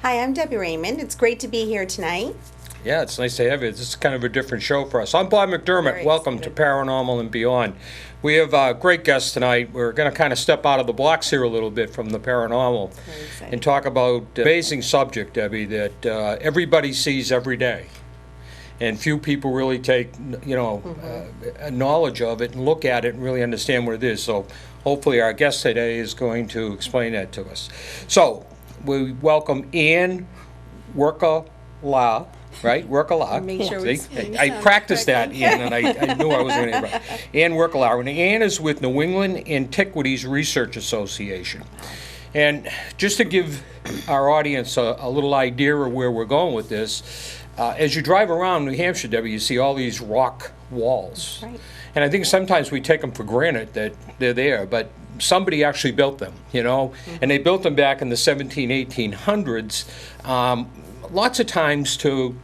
Hi, I'm Debbie Raymond. It's great to be here tonight. Yeah, it's nice to have you. This is kind of a different show for us. I'm Bob McDermott. Very Welcome excited. to Paranormal and Beyond. We have great guests tonight. We're going to kind of step out of the blocks here a little bit from the paranormal Very excited. and talk about an amazing subject, Debbie, that everybody sees every day. And few people really take, knowledge of it and look at it and really understand what it is. So hopefully our guest today is going to explain that to us. So we welcome Wirkkala, right? Wirkkala. Make sure we I practiced that, Ann, and I knew I was going to get it right. Ann Wirkkala. And Ann is with New England Antiquities Research Association. And just to give our audience a little idea of where we're going with this, as you drive around New Hampshire, Debbie, you see all these rock walls. Right. And I think sometimes we take them for granted that they're there, but somebody actually built them, and they built them back in the 1800s, lots of times to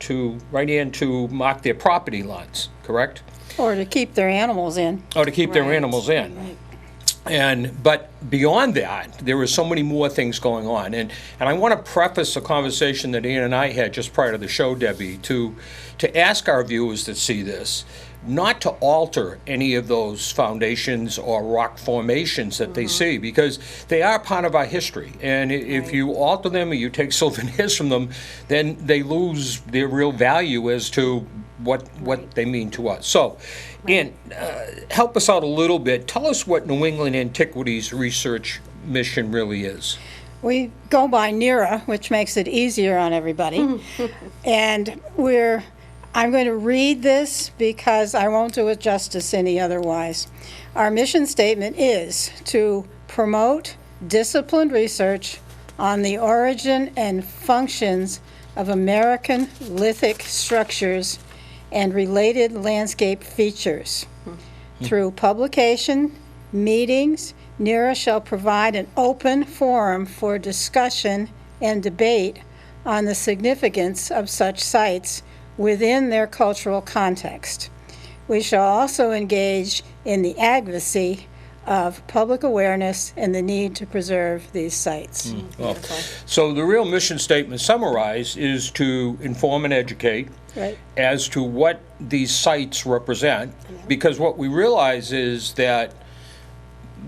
mark their property lines, correct? Or to keep their animals in. Or to keep their Right. animals in. But beyond that, there are so many more things going on. And I want to preface a conversation that Ian and I had just prior to the show, Debbie, to ask our viewers that see this, not to alter any of those foundations or rock formations that they see, because they are part of our history. And if you alter them or you take souvenirs from them, then they lose their real value as to what they mean to us. So, Ann, help us out a little bit. Tell us what New England Antiquities Research mission really is. We go by NERA, which makes it easier on everybody. And I'm going to read this because I won't do it justice any otherwise. Our mission statement is to promote disciplined research on the origin and functions of American lithic structures and related landscape features. Through publication, meetings, NERA shall provide an open forum for discussion and debate on the significance of such sites within their cultural context. We shall also engage in the advocacy of public awareness and the need to preserve these sites. Well, so the real mission statement summarized is to inform and educate Right. as to what these sites represent, because what we realize is that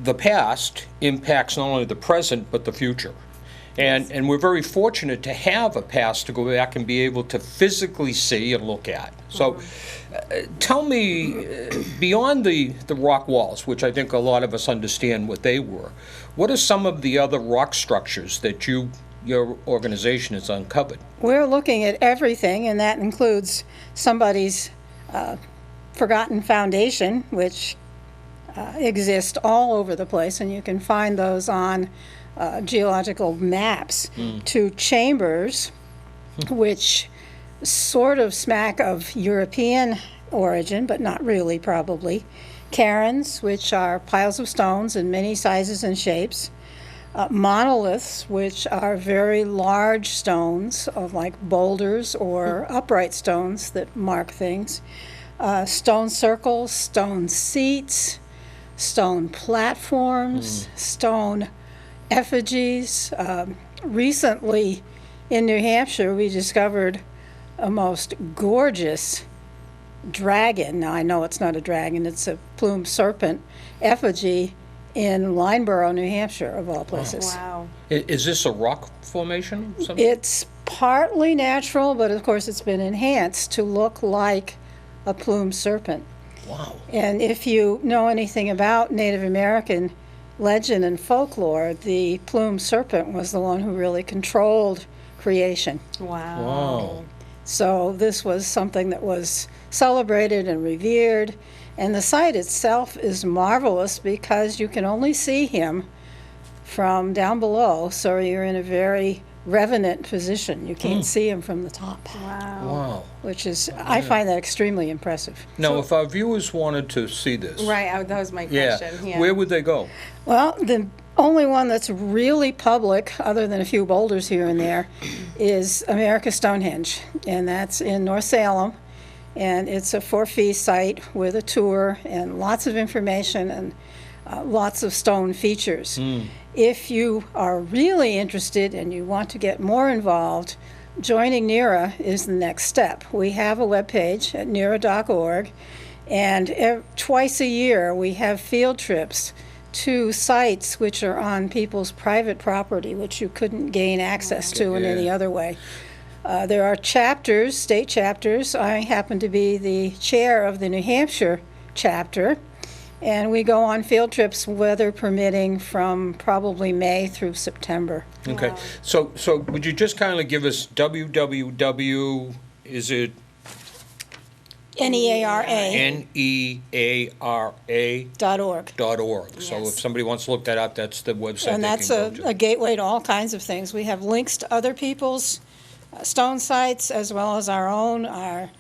the past impacts not only the present but the future. And we're very fortunate to have a past to go back and be able to physically see and look at. So tell me, beyond the rock walls, which I think a lot of us understand what they were, what are some of the other rock structures that your organization has uncovered? We're looking at everything, and that includes somebody's forgotten foundation, which exist all over the place, and you can find those on geological maps, to chambers, which sort of smack of European origin, but not really probably. Cairns, which are piles of stones in many sizes and shapes. Monoliths, which are very large stones, like boulders or upright stones that mark things. Stone circles, stone seats, stone platforms, stone effigies. Recently in New Hampshire, we discovered a most gorgeous dragon. Now, I know it's not a dragon, it's a plumed serpent effigy in Lineborough, New Hampshire, of all places. Wow. Is this a rock formation? It's partly natural, but of course it's been enhanced to look like a plumed serpent. Wow. And if you know anything about Native American legend and folklore, the plumed serpent was the one who really controlled creation. Wow. Wow. So this was something that was celebrated and revered. And the site itself is marvelous because you can only see him from down below, so you're in a very revenant position. You can't see him from the top, Wow. Wow. which is, I find that extremely impressive. Now, if our viewers wanted to see this, Right, that was my yeah, question. Yeah. where would they go? Well, the only one that's really public, other than a few boulders here and there, is America Stonehenge, and that's in North Salem. And it's a for-fee site with a tour and lots of information and lots of stone features. If you are really interested and you want to get more involved, joining NERA is the next step. We have a webpage at nera.org, and twice a year we have field trips to sites which are on people's private property, which you couldn't gain access to in any other way. There are chapters, state chapters. I happen to be the chair of the New Hampshire chapter, and we go on field trips, weather permitting, from probably May through September. Okay. So would you just kindly give us www, is it NEARA NEARA.org? .org. So Yes. if somebody wants to look that up, that's the website And they that's can go to. a gateway to all kinds of things. We have links to other people's stone sites as well as our own. Our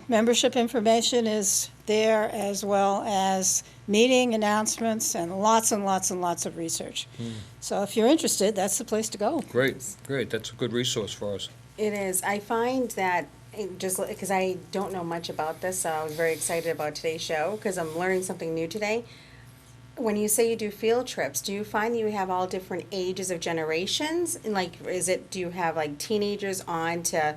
membership information is there, as well as meeting announcements and lots of research. So if you're interested, that's the place to go. Great. That's a good resource for us. It is. I find that, just because I don't know much about this, so I was very excited about today's show because I'm learning something new today. When you say you do field trips, do you find that you have all different ages of generations? And like, do you have like teenagers on to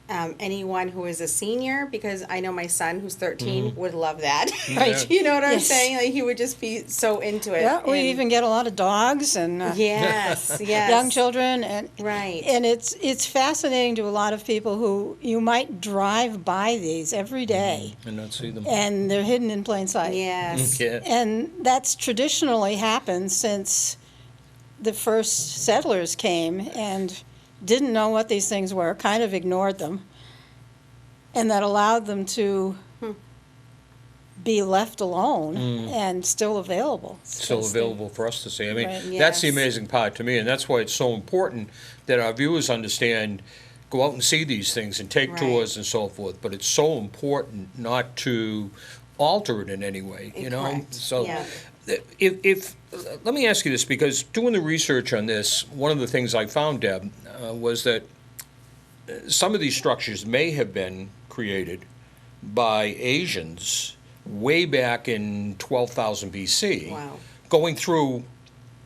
anyone who is a senior? Because I know my son, who's 13, would love that. Right. You know what I'm Yes. saying? Like, he would just be so into it. Yeah, we And- even get a lot of dogs and Yes, yes. young children, and Right. and it's fascinating to a lot of people who you might drive by these every day, And not see them. and they're hidden in plain sight. Yes. Yeah. And that's traditionally happened since the first settlers came and didn't know what these things were, kind of ignored them, and that allowed them to be left alone and still available. Still Because they- available for us to see. I mean, Right. that's the Yes. amazing part to me, and that's why it's so important that our viewers understand, go out and see these things and take Right. tours and so forth, but it's so important not to alter it in any way, you know? Correct. So, Yeah. if let me ask you this, because doing the research on this, one of the things I found, Deb, was that some of these structures may have been created by Asians way back in 12,000 BC, Wow. going through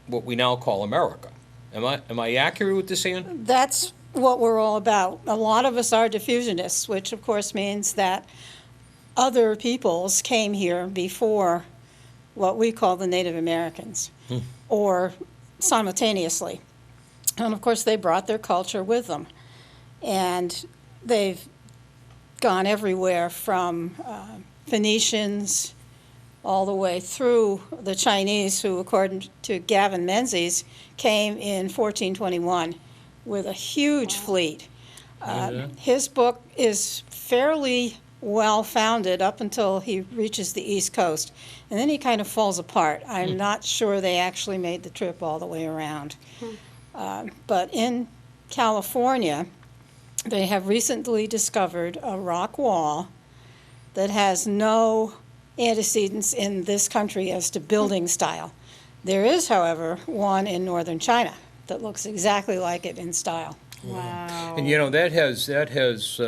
what we now call America. Am I accurate with this, Ann? That's what we're all about. A lot of us are diffusionists, which of course means that other peoples came here before what we call the Native Americans, or simultaneously. And of course, they brought their culture with them. And they've gone everywhere from Phoenicians all the way through the Chinese, who, according to Gavin Menzies, came in 1421 with a huge fleet. His book is fairly well-founded up until he reaches the East Coast, and then he kind of falls apart. I'm not sure they actually made the trip all the way around. But in California, they have recently discovered a rock wall that has no antecedents in this country as to building style. There is, however, one in northern China that looks exactly like it in style. Wow. And you know, that has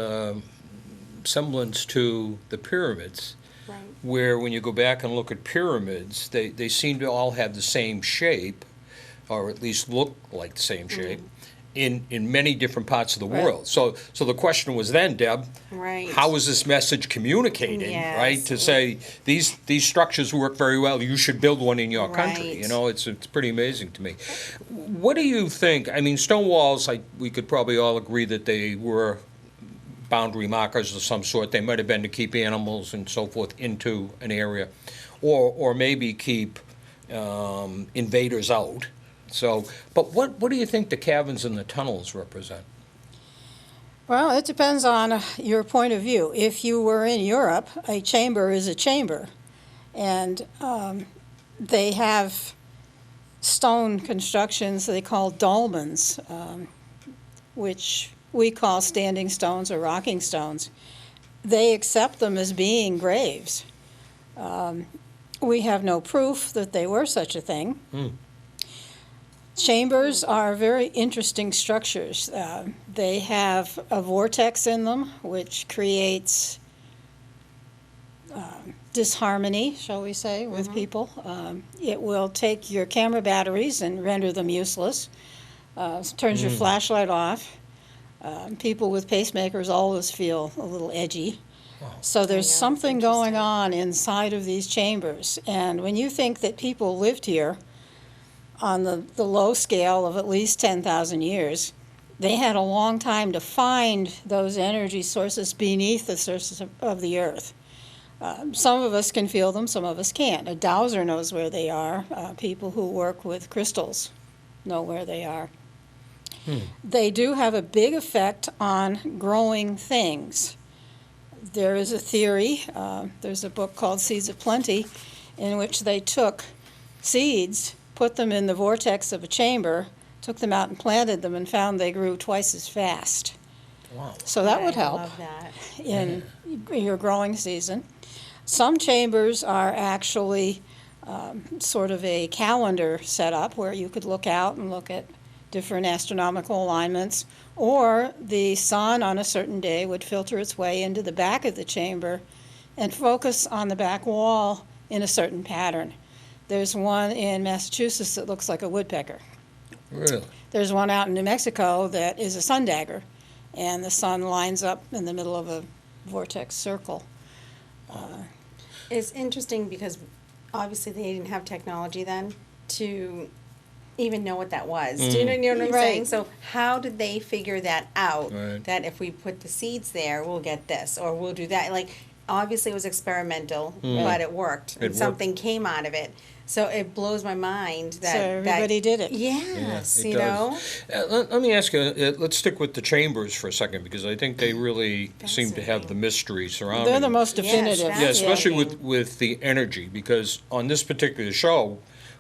semblance to the pyramids, Right. where when you go back and look at pyramids, they seem to all have the same shape, or at least look like the same shape, in many different parts of the Right. world. So the question was then, Deb, Right. how is this message communicated, Yes. right? To say, these structures work very well, you should build one in your country. Right. You know, it's pretty amazing to me. What do you think? I mean, stone walls, we could probably all agree that they were boundary markers of some sort. They might have been to keep animals and so forth into an area, or maybe keep invaders out. So, but what do you think the caverns and the tunnels represent? Well, it depends on your point of view. If you were in Europe, a chamber is a chamber. And they have stone constructions they call dolmens, which we call standing stones or rocking stones. They accept them as being graves. We have no proof that they were such a thing. Chambers are very interesting structures. They have a vortex in them, which creates disharmony, shall we say, with people. It will take your camera batteries and render them useless. Turns your flashlight off. People with pacemakers always feel a little edgy. So there's it's something going interesting. on inside of these chambers. And when you think that people lived here on the low scale of at least 10,000 years, they had a long time to find those energy sources beneath the surface of the earth. Some of us can feel them, some of us can't. A dowser knows where they are. People who work with crystals know where they are. They do have a big effect on growing things. There is a theory, there's a book called Seeds of Plenty, in which they took seeds, put them in the vortex of a chamber, took them out and planted them, and found they grew twice as fast. Wow. So that would I help love that. in your growing season. Some chambers are actually sort of a calendar set up where you could look out and look at different astronomical alignments, or the sun on a certain day would filter its way into the back of the chamber and focus on the back wall in a certain pattern. There's one in Massachusetts that looks like a woodpecker. Really? There's one out in New Mexico that is a sun dagger, and the sun lines up in the middle of a vortex circle. It's interesting because obviously they didn't have technology then to even know what that was. Do you know what I'm Right. saying? So how did they figure that out? Right. That if we put the seeds there, we'll get this or we'll do that. Like obviously it was experimental, but it worked. And worked. something came out of it. So it blows my mind that So everybody did it. Yes, it you does. know. Let me ask you, let's stick with the chambers for a second, because I think they really seem to have the mystery surrounding They're the them. most definitive. Yes, Yeah, especially fascinating. with the energy, because on this particular show,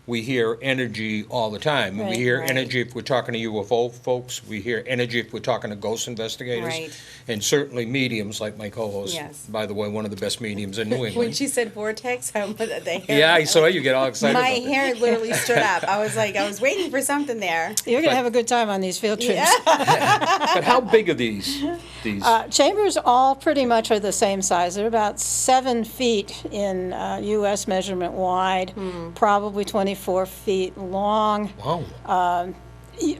we hear energy all the time. And we Right. hear Right. energy if we're talking to UFO folks. We hear energy if we're talking to ghost investigators. Right. And certainly mediums like my co-host. Yes. By the way, one of the best mediums in New When England. she said vortex, I was the hair. Yeah, I saw you get all excited My about that. hair literally stood up. I was like, I was waiting for something there. You're going to have a good time on these field trips. But how big are these? Chambers all pretty much are the same size. They're about 7 feet in U.S. measurement wide, probably 24 feet long. Wow.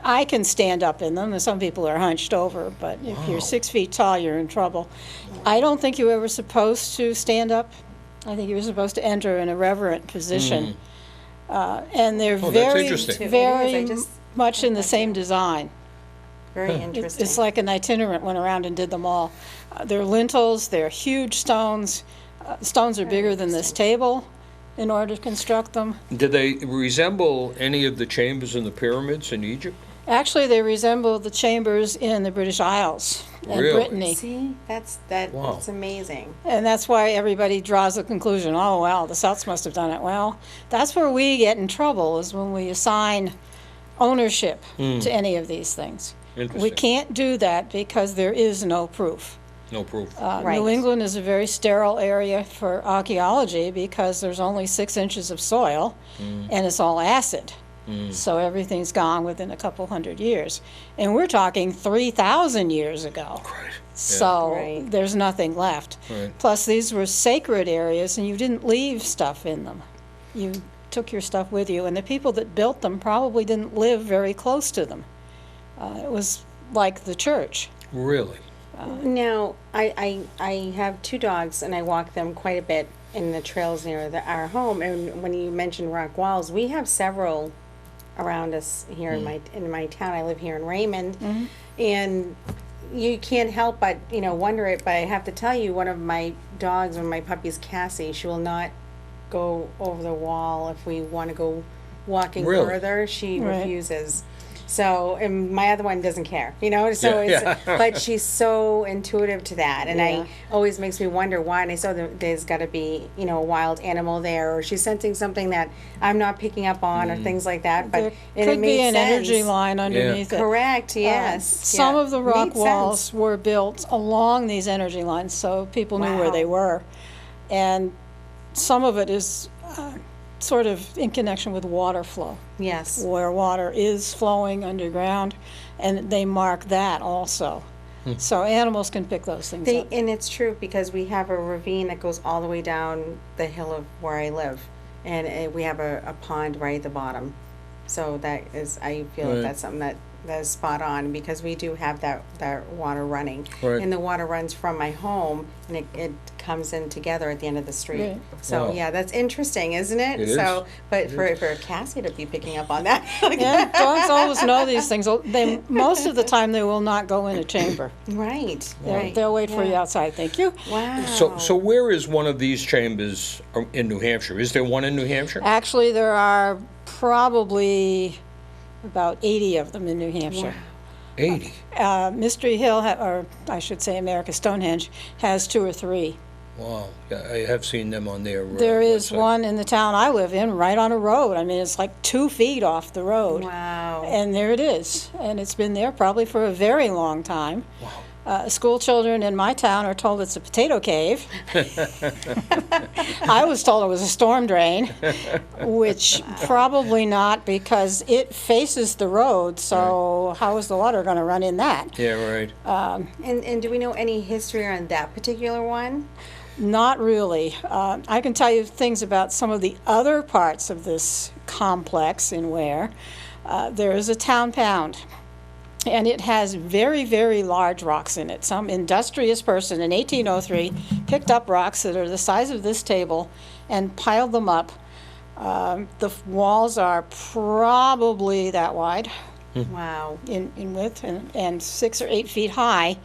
I can stand up in them, and some people are hunched over, but if you're 6 feet tall, you're in trouble. I don't think you were supposed to stand up. I think you were supposed to enter in a reverent position. And they're Oh, that's very, interesting. very It is. I just much in the same design. Very interesting. It's like an itinerant went around and did them all. They're lintels, they're huge stones. Stones are bigger than this table in order to construct them. Did they resemble any of the chambers in the pyramids in Egypt? Actually, they resemble the chambers in the British Isles and Really? Brittany. See, that's Wow. That's amazing. And that's why everybody draws the conclusion, oh, well, the Celts must have done it. Well, that's where we get in trouble, is when we assign ownership to any of these things. We Interesting. can't do that because there is no proof. No proof. Right. New England is a very sterile area for archaeology because there's only 6 inches of soil and it's all acid. So everything's gone within a couple hundred years. And we're talking 3,000 years ago. Right. So Right. there's nothing left. Right. Plus, these were sacred areas and you didn't leave stuff in them. You took your stuff with you. And the people that built them probably didn't live very close to them. It was like the church. Really? Now, I have 2 dogs and I walk them quite a bit in the trails near our home. And when you mentioned rock walls, we have several around us here in my town. I live here in Raymond, and you can't help but wonder it. But I have to tell you, one of my dogs, one of my puppies, Cassie, she will not go over the wall if we want to go walking Really? further. She Right. refuses. So, and my other one doesn't care, so Yeah, it's, but she's so intuitive to that, and Yeah. always makes me wonder why, and I saw that there's gotta be, a wild animal there, or she's sensing something that I'm not picking up on, or things like that, but, There and it could be made an energy sense. line underneath it. Correct, yes. Some yeah. of the rock Made walls sense. were built along these energy lines, so people knew where Wow. they were. And some of it is sort of in connection with water flow, Yes, where water is flowing underground, and they mark that also. So animals can pick those things up. And it's true because we have a ravine that goes all the way down the hill of where I live, and we have a pond right at the bottom. So that is, I feel Right. like that's something that is spot on because we do have that water running, Right. and the water runs from my home and it comes in together at the end of the street. Right. So Wow. yeah, that's interesting, isn't it? It is. So, but for Cassie to be picking up on that, Yeah, dogs always know these things. Most of the time, they will not go in a chamber. right? They'll wait for you yeah. outside. Thank you. Wow. So where is one of these chambers in New Hampshire? Is there one in New Hampshire? Actually, there are probably about 80 of them in New Hampshire. 80. Mystery Hill, or I should say America Stonehenge, has 2 or 3. Wow. Yeah, I have seen them on their There is website. one in the town I live in, right on a road. I mean, it's like 2 feet off the road. Wow. And there it is. And it's been there probably for a very long time. School children in my town are told it's a potato cave. I was told it was a storm drain, which probably not because it faces the road, so how is the water going to run in that? Yeah, right. And do we know any history on that particular one? Not really. I can tell you things about some of the other parts of this complex in Ware. There is a town pound, and it has very, very large rocks in it. Some industrious person in 1803 picked up rocks that are the size of this table and piled them up. The walls are probably that wide Wow. in width and 6 or 8 feet high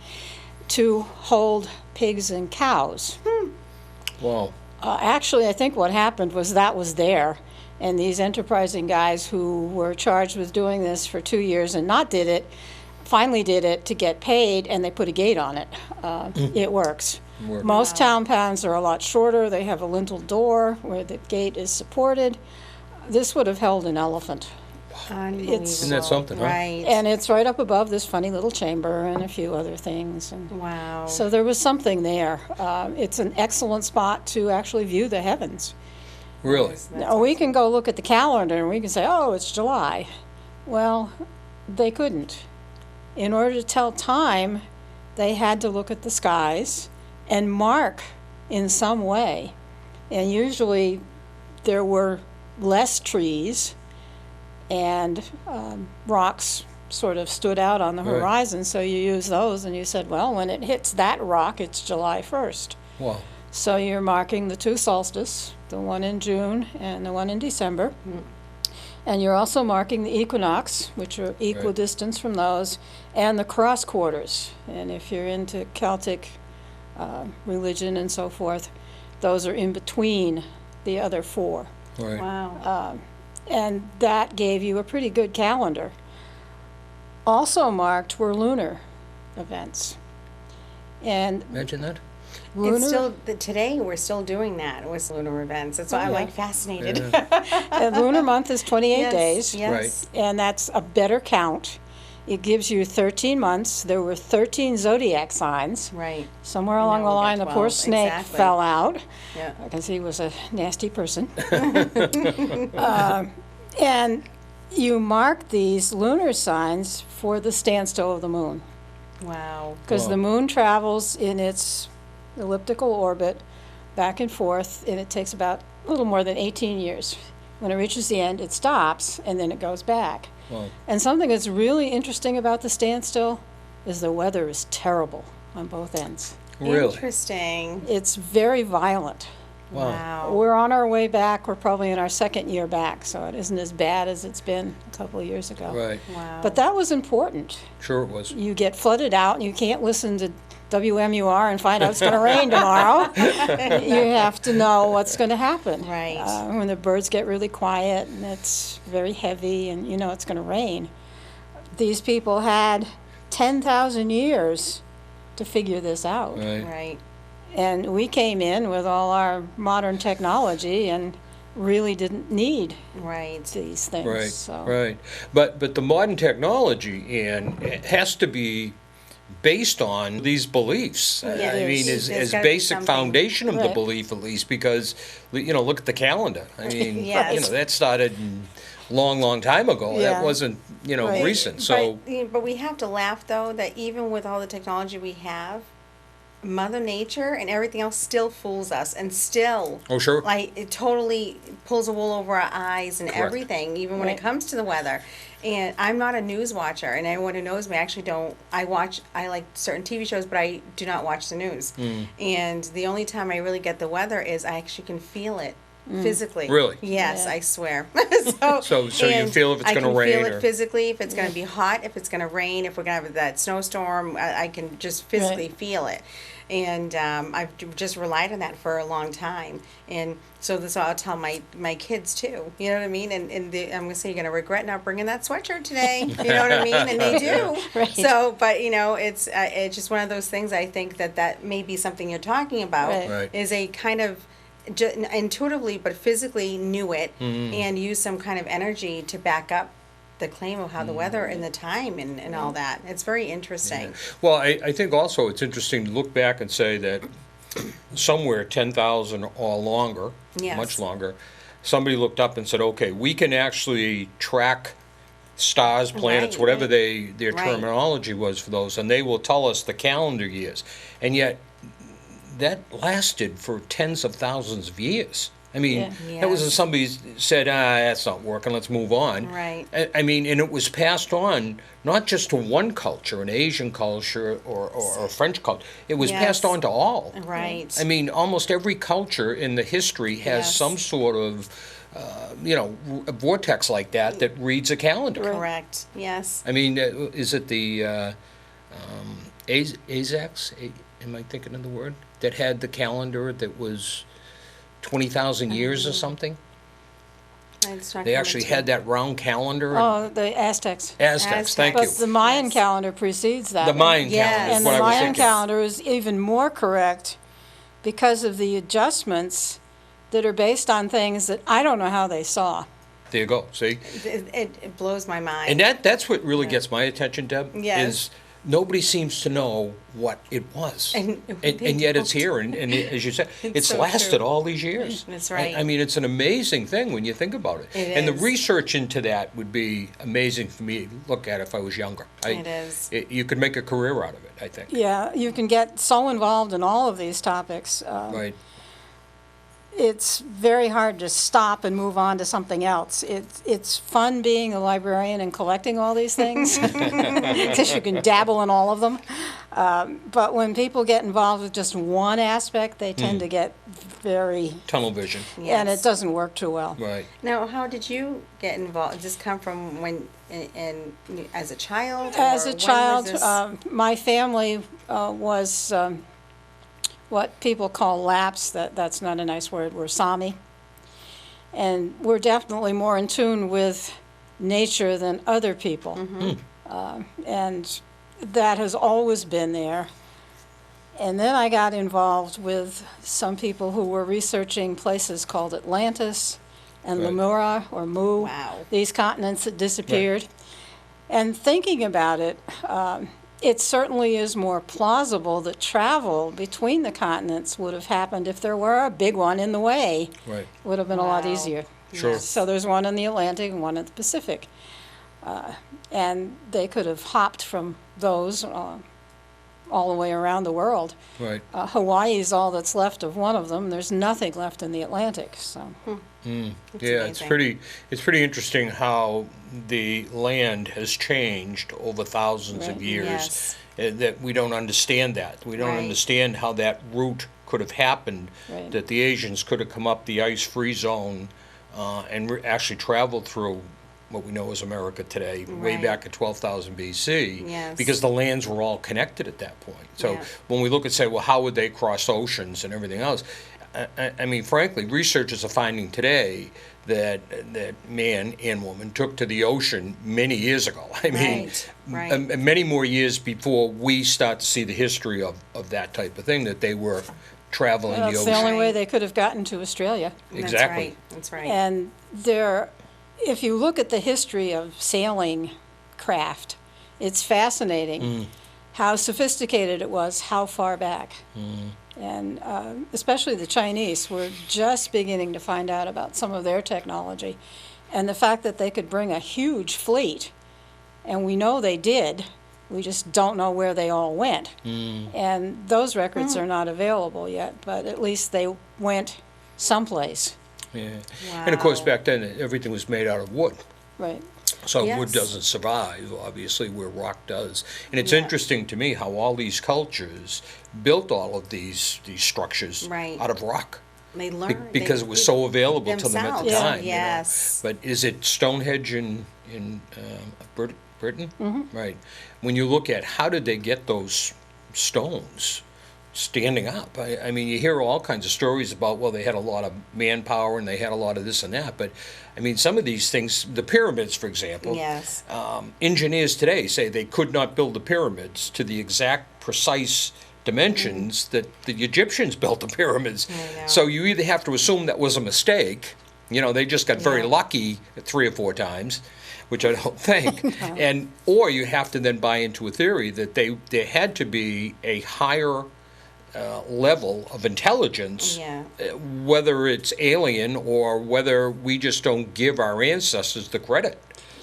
to hold pigs and cows. Wow. Actually, I think what happened was that was there, and these enterprising guys who were charged with doing this for 2 years and not did it, finally did it to get paid, and they put a gate on it. It works. Most town pounds are a lot shorter. They have a lintel door where the gate is supported. This would have held an elephant. Unbelievable. Isn't that something, huh? Right. And it's right up above this funny little chamber and a few other things. And Wow. so there was something there. It's an excellent spot to actually view the heavens. Really? That's Now, we can go look at the calendar and we can say, oh, it's July. Well, they couldn't. In order to tell time, they had to look at the skies and mark in some way. And usually there were less trees and rocks sort of stood out on the Right. horizon, so you use those and you said, well, when it hits that rock, it's July 1st. Wow. So you're marking the 2 solstices, the one in June and the one in December. And you're also marking the equinox, which are equidistant from those, and the cross quarters. And if you're into Celtic religion and so forth, those are in between the other 4. Right. Wow. And that gave you a pretty good calendar. Also marked were lunar events. And Imagine that. lunar, It's still today. We're still doing that with lunar events. That's why I'm yeah. like fascinated. lunar month is 28 Yes, days. Yes. And that's a better count. It gives you 13 months. There were 13 zodiac signs. Right. Somewhere along Now the we got line, the poor 12, snake exactly. fell out Yeah. because he was a nasty person. And you mark these lunar signs for the standstill of the moon. Wow. Because Wow. the moon travels in its elliptical orbit back and forth, and it takes about a little more than 18 years. When it reaches the end, it stops, and then it goes back. Wow. And something that's really interesting about the standstill is the weather is terrible on both ends. Really? Interesting. It's very violent. Wow. We're on our way back. We're probably in our 2nd year back, so it isn't as bad as it's been a couple of years ago. Right. Wow. But that was important. Sure it was. You get flooded out and you can't listen to WMUR and find out it's going to rain tomorrow. You have to know what's going to happen. Right. When the birds get really quiet and it's very heavy and you know it's going to rain. These people had 10,000 years to figure this out. Right. Right. And we came in with all our modern technology and really didn't need Right. these things. Right. So. Right. But the modern technology, and it has to be based on these beliefs. Yeah, I mean, there's as gotta be basic something. foundation of the Right. belief, at least, because look at the calendar. I mean, Yes. that started in long, long time ago. Yeah. That wasn't, Right. recent. So, But we have to laugh, though, that even with all the technology we have, Mother Nature and everything else still fools us, and still, oh, sure. like, it totally pulls a wool over our eyes and Correct. everything, even when Right. it comes to the weather. And I'm not a news watcher, and anyone who knows me, I actually don't. I like certain TV shows, but I do not watch the news. And the only time I really get the weather is I actually can feel it. Physically. Really? Yes, Yeah. I swear. So you and feel if it's gonna I rain can feel or- it physically, if it's going to be hot, if it's going to rain, if we're going to have that snowstorm, I can just physically Right. feel it. And I've just relied on that for a long time. And so this I'll tell my kids too. You know what I mean? And I'm going to say, you're going to regret not bringing that sweatshirt today. You know what I mean? And they do. Right. So, but it's just one of those things. I think that may be something you're talking about. Right. Right. Is a kind of intuitively but physically knew it and used some kind of energy to back up the claim of how the weather and the time and all that. It's very interesting. Well, I think also it's interesting to look back and say that somewhere 10,000 or longer, Yes. much longer, somebody looked up and said, okay, we can actually track stars, planets, Right. whatever their Right. terminology was for those, and they will tell us the calendar years. And yet, that lasted for tens of thousands of years. I mean, Yeah. that wasn't Yes. somebody said, that's not working, let's move on. Right. I mean, and it was passed on not just to one culture, an Asian culture or a French culture. It was Yes. passed on to all. Right. I mean, almost every culture in the history has Yes. some sort of, a vortex like that reads a calendar. Correct. Yes. I mean, is it the AZEX? Am I thinking of the word? That had the calendar that was 20,000 years or something? It's not They coming actually to had me. that round calendar. Oh, the Aztecs. Aztecs, thank you. But the Mayan Yes. calendar precedes that. The Mayan Yes. calendar is And what the I was Mayan thinking. calendar is even more correct because of the adjustments that are based on things that I don't know how they saw. There you go, see? It blows my mind. And that's what really gets my attention, Deb, Yes. is nobody seems to know what it was. And they yet it's don't. here, and as you said, it's so lasted true. all these years. That's I right. mean, it's an amazing thing when you think about it. It And the is. research into that would be amazing for me to look at if I was younger. It is. You could make a career out of it, I think. Yeah, you can get so involved in all of these topics. Right. It's very hard to stop and move on to something else. It's fun being a librarian and collecting all these things because you can dabble in all of them. But when people get involved with just one aspect, they tend to get very, Tunnel vision. and Yes. it doesn't work too well. Right. Now, how did you get involved? Did this come from when, as a child? As or a when was child, this- my family was what people call Laps. That's not a nice word. We're Sami. And we're definitely more in tune with nature than other people. And that has always been there. And then I got involved with some people who were researching places called Atlantis and Right. Lemura or Mu, Wow. these continents that disappeared. And thinking about it, it certainly is more plausible that travel between the continents would have happened if there were a big one in the way. Right. Would have been a lot Wow. easier. Sure. So there's one in the Atlantic and one in the Pacific. And they could have hopped from those all the way around the world. Right. Hawaii's all that's left of one of them. There's nothing left in the Atlantic. So Yeah, it's amazing. pretty interesting how the land has changed over thousands of Right. years. Yes. That we don't understand that. We don't Right. understand how that route could have happened. Right. That the Asians could have come up the ice-free zone and actually traveled through what we know as America today, way Right. back at 12,000 BC. Yes. Because the lands were all connected at that point. So Yeah. when we look and say, well, how would they cross oceans and everything else? I mean, frankly, researchers are finding today that man and woman took to the ocean many years ago. I mean, Right, right. many more years before we start to see the history of that type of thing, that they were traveling the that's ocean. the only way Right. they could have gotten to Australia. Exactly. That's right. That's right. And if you look at the history of sailing craft, it's fascinating how sophisticated it was, how far back. And especially the Chinese were just beginning to find out about some of their technology. And the fact that they could bring a huge fleet, and we know they did, we just don't know where they all went. And those records are not available yet, but at least they went someplace. Yeah. And of course, Wow. back then, everything was made out of wood. Right. So wood Yes. doesn't survive, obviously, where rock does. And it's Yeah. interesting to me how all these cultures built all of these structures Right. out of rock. They learn. Because it was so available to them at the themselves. time. Yes. But is it Stonehenge in Britain? Right. When you look at how did they get those stones standing up? I mean, you hear all kinds of stories about, well, they had a lot of manpower and they had a lot of this and that. But, I mean, some of these things, the pyramids, for example, Yes. engineers today say they could not build the pyramids to the exact precise dimensions that the Egyptians built the pyramids. I know. So you either have to assume that was a mistake, they just got very Yeah. lucky 3 or 4 times, which I don't think, or you have to then buy into a theory that there had to be a higher level of intelligence, Yeah. whether it's alien or whether we just don't give our ancestors the credit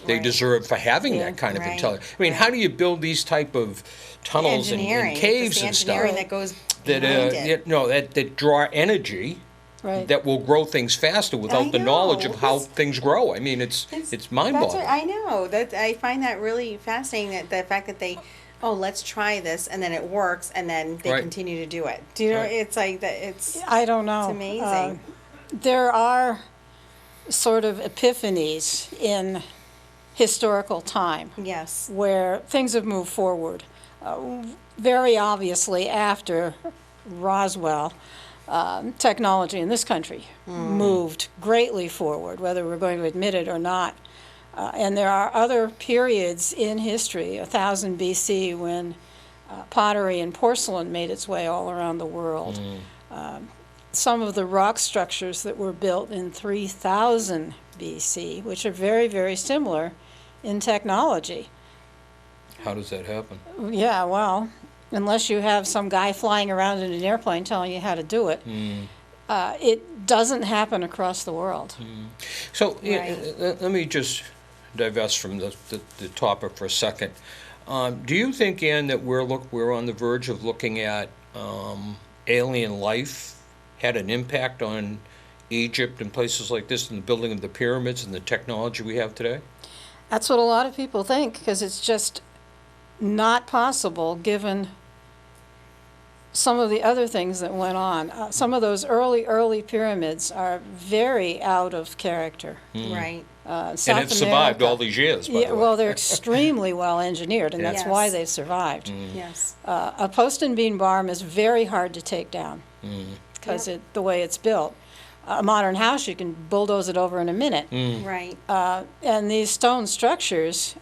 they Right. deserve for having Yeah. that kind of Right. intelligence. I mean, how do you build these type of tunnels and Engineering. caves Just the and stuff engineering that goes that behind it. that draw energy Right. that will grow things faster without the know. knowledge of how It's- things grow? I mean, it's That's mind-boggling. what I know. That I find that really fascinating. That the fact that they, let's try this, and then it works, and then they Right. continue to do it. Do you know? Right. It's like that. It's I don't know. It's amazing. There are sort of epiphanies in historical time yes. where things have moved forward. Very obviously, after Roswell, technology in this country moved greatly forward, whether we're going to admit it or not. And there are other periods in history, 1000 BC, when pottery and porcelain made its way all around the world. Some of the rock structures that were built in 3000 BC, which are very, very similar in technology. How does that happen? Yeah, well, unless you have some guy flying around in an airplane telling you how to do it, it doesn't happen across the world. So Right. let me just divest from the topic for a second. Do you think, Ann, that we're on the verge of looking at alien life had an impact on Egypt and places like this in the building of the pyramids and the technology we have today? That's what a lot of people think, because it's just not possible given some of the other things that went on. Some of those early pyramids are very out of character. Right. South And it's survived America- all these years, by Yeah, the way. well, they're extremely well engineered, and that's Yes. why they've survived. Yes. A post and beam barn is very hard to take down because the way it's built. A modern house, you can bulldoze it over in a minute. Right. And these stone structures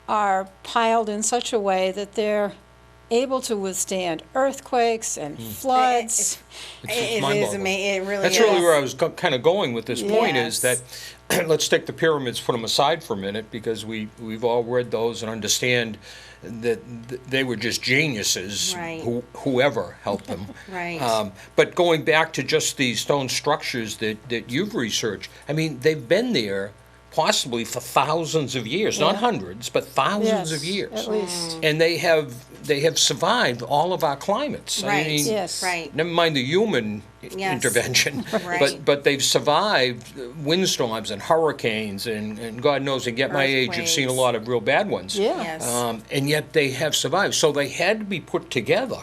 are piled in such a way that they're able to withstand earthquakes and floods. It's It is mind-boggling. amazing. It really That's is. really where I was kind of going with this point, is that Yes. let's take the pyramids, put them aside for a minute, because we've all read those and understand that they were just geniuses, Right. whoever helped them. Right. But going back to just these stone structures that you've researched, I mean, they've been there possibly for thousands of years, not hundreds, but thousands of Yes, years. at least. And they have survived all of our climates. I Right. mean, Yes. Right. never mind the human Yes. intervention, Right. but they've survived windstorms and hurricanes, and God knows, and at my age, you've seen a Earthquakes. lot of real bad ones. Yeah, Yes. And yet they have survived. So they had to be put together.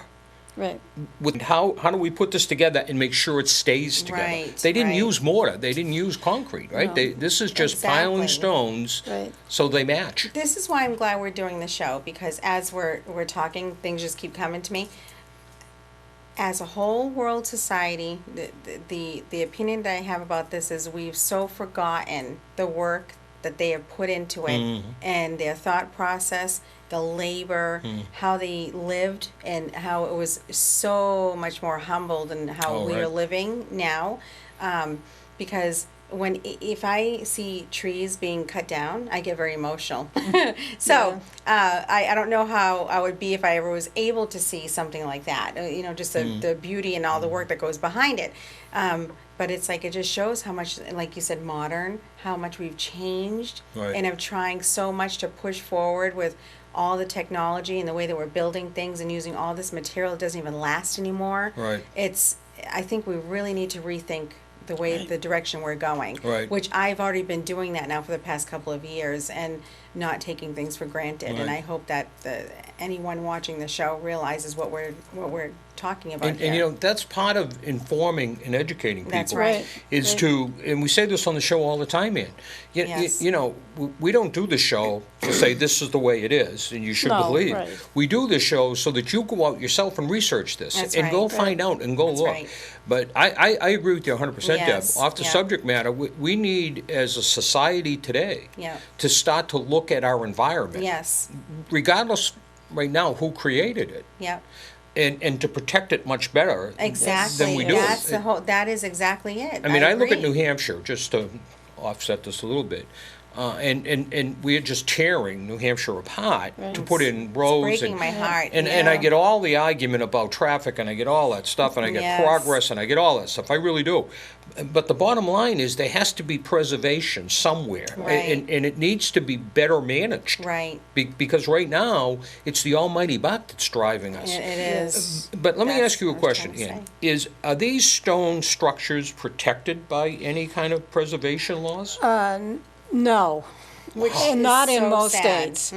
right. With how do we put this together and make sure it stays together? Right, They didn't right. use mortar. They didn't use concrete, right? This is just piling Exactly. stones Right. so they match. This is why I'm glad we're doing the show, because as we're talking, things just keep coming to me. As a whole world society, the opinion that I have about this is we've so forgotten the work that they have put into it and their thought process, the labor, how they lived, and how it was so much more humble than how Oh, we right. are living now. Because if I see trees being cut down, I get very emotional. So I don't know how I would be if I ever was able to see something like that. Just the beauty and all the work that goes behind it. but it's like, it just shows how much, like you said, modern, how much we've changed. Right. And of trying so much to push forward with all the technology and the way that we're building things and using all this material that doesn't even last anymore. Right. I think we really need to rethink the way, the direction we're going. Right. Which I've already been doing that now for the past couple of years and not taking things for granted. And Right. I hope that anyone watching the show realizes what we're talking about here. And you know, that's part of informing and educating people. That's right. Is to, and we say this on the show all the time, Ann. Yes. You know, we don't do the show to say this is the way it is and you should No, believe. right. We do the show so that you go out yourself and research this That's and go right. find out and go That's look. right. But I agree with you 100%, Yes, Deb. Off the yeah. subject matter, we need, as a society today, Yeah. to start to look at our environment. Yes. Regardless right now who created it. Yep. And to protect it much better Exactly. than we do. That is exactly it. I mean, I look at agree. New Hampshire, just to offset this a little bit, and we're just tearing New Hampshire apart to put in roads. breaking and, my heart, And I get all the argument about traffic, and I get all that stuff, and I get Yes. progress, and I get all that stuff. I really do. But the bottom line is there has to be preservation somewhere, Right. and it needs to be better managed. Right. Because right now, it's the almighty buck that's driving us. It is. But let me That's ask you a what I was question, trying to Ian. Are these stone structures protected by any kind of preservation laws? No, and not in so most sad. states.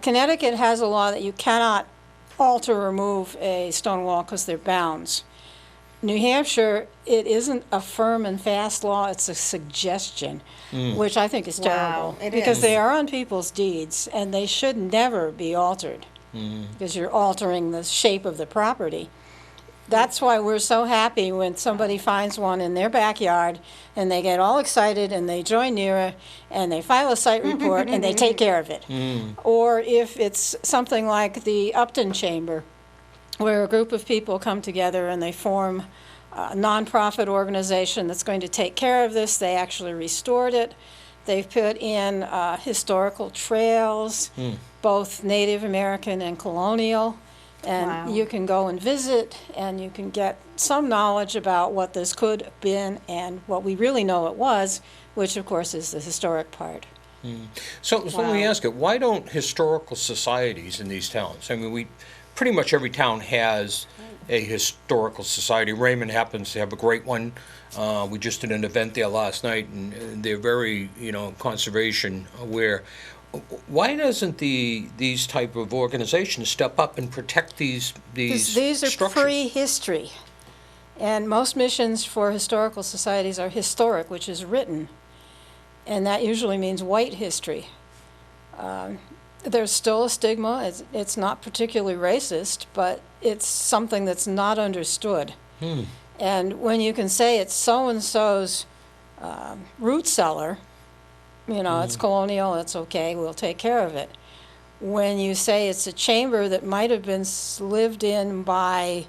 Connecticut has a law that you cannot alter or remove a stone wall because they're bounds. New Hampshire, it isn't a firm and fast law, it's a suggestion, which I think is terrible. It because is. they are on people's deeds, and they should never be altered, because you're altering the shape of the property. That's why we're so happy when somebody finds one in their backyard, and they get all excited, and they join NERA, and they file a site report, and they take care of it. Or if it's something like the Upton Chamber, where a group of people come together and they form a nonprofit organization that's going to take care of this. They actually restored it. They've put in historical trails, both Native American and colonial. And Wow. you can go and visit, and you can get some knowledge about what this could have been and what we really know it was, which of course is the historic part. So let me Wow. ask you, why don't historical societies in these towns, I mean, pretty much every town has a historical society. Raymond happens to have a great one. We just did an event there last night, and they're very, conservation aware. Why doesn't these type of organizations step up and protect these These are structures? pre-history. And most missions for historical societies are historic, which is written. And that usually means white history. There's still a stigma. It's not particularly racist, but it's something that's not understood. And when you can say it's so-and-so's root cellar, it's colonial, it's okay, we'll take care of it. When you say it's a chamber that might have been lived in by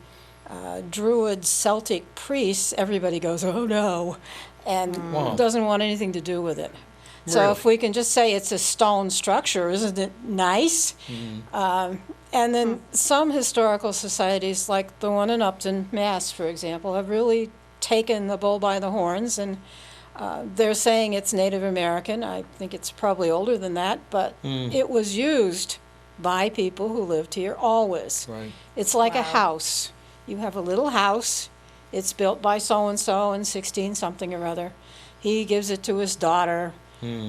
Druid Celtic priests, everybody goes, oh no, and Wow. doesn't want anything to do with it. So Really? if we can just say it's a stone structure, isn't it nice? And then some historical societies, like the one in Upton, Mass, for example, have really taken the bull by the horns, and they're saying it's Native American. I think it's probably older than that, but it was used by people who lived here always. Right. It's like a Wow. house. You have a little house. It's built by so-and-so in 16-something or other. He gives it to his daughter,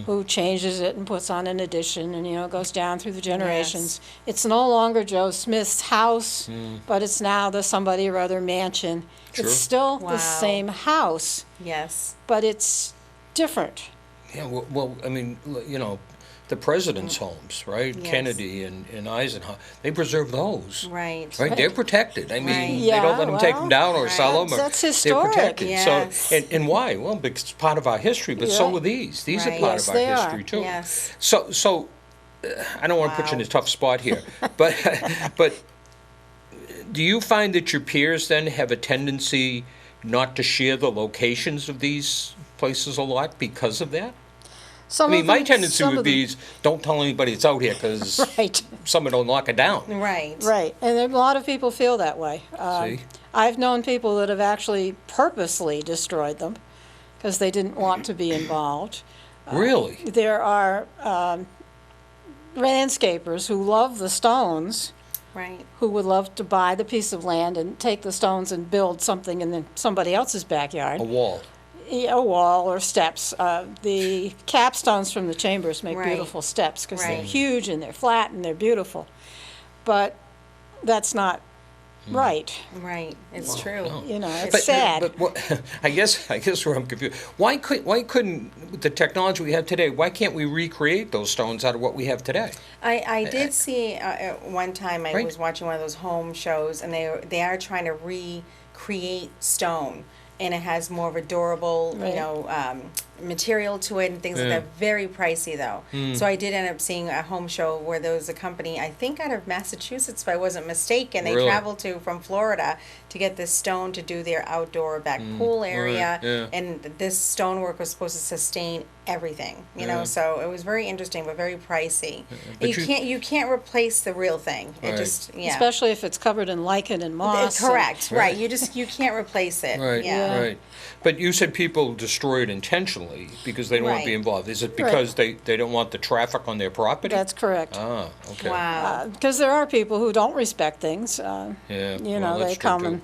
who changes it and puts on an addition, and, it goes down through the generations. It's no longer Joe Smith's house, but it's now the somebody or other mansion. Sure. It's still Wow. the same house, Yes. but it's different. Yeah, well, I mean, the president's homes, right? Yes. Kennedy and Eisenhower, they preserve those. Right. Right, they're protected. I mean, Right. they don't let them take them down or Right. sell them. That's They're historic. protected. Yes. So, and why? Well, because it's part of our history, but so Right. are these. These Right. are part Yes, of our they are. history too. Yes. So I don't want to put you in a Wow. tough spot here, but do you find that your peers then have a tendency not to share the locations of these places a lot because of that? I mean, my tendency would be is don't tell anybody it's out here because Right, someone will knock it down. Right. right. And a lot of people feel that way. See? I've known people that have actually purposely destroyed them because they didn't want to be involved. Really? There are landscapers who love the stones, Right. who would love to buy the piece of land and take the stones and build something in somebody else's backyard. A wall. A wall or steps. The capstones from the chambers make Right. beautiful steps because they're Right. huge and they're flat and they're beautiful. But that's not right. Right. It's true. no. You know, it's sad. But what, I guess where I'm confused. Why couldn't with the technology we have today? Why can't we recreate those stones out of what we have today? I did see at one time I Right. was watching one of those home shows, and they are trying to recreate stone, and it has more of a durable, Right. material to it and things like Yeah. that. Very pricey though. So I did end up seeing a home show where there was a company, I think out of Massachusetts, if I wasn't mistaken. They Really? traveled from Florida to get this stone to do their outdoor back pool area, yeah. and this stonework was supposed to sustain everything. Yeah. So it was very interesting, but very pricey. But You can't replace the real thing. It Right. just Especially if it's covered in lichen and moss. and- correct, right. You can't replace it. Right, Yeah. right. But you said people destroy it intentionally because they don't want to be Right. involved. Is it because they don't want the traffic on their property? That's correct. Ah, okay. Wow. Because there are people who don't respect things. Yeah. You well, know, that's they true, come too. and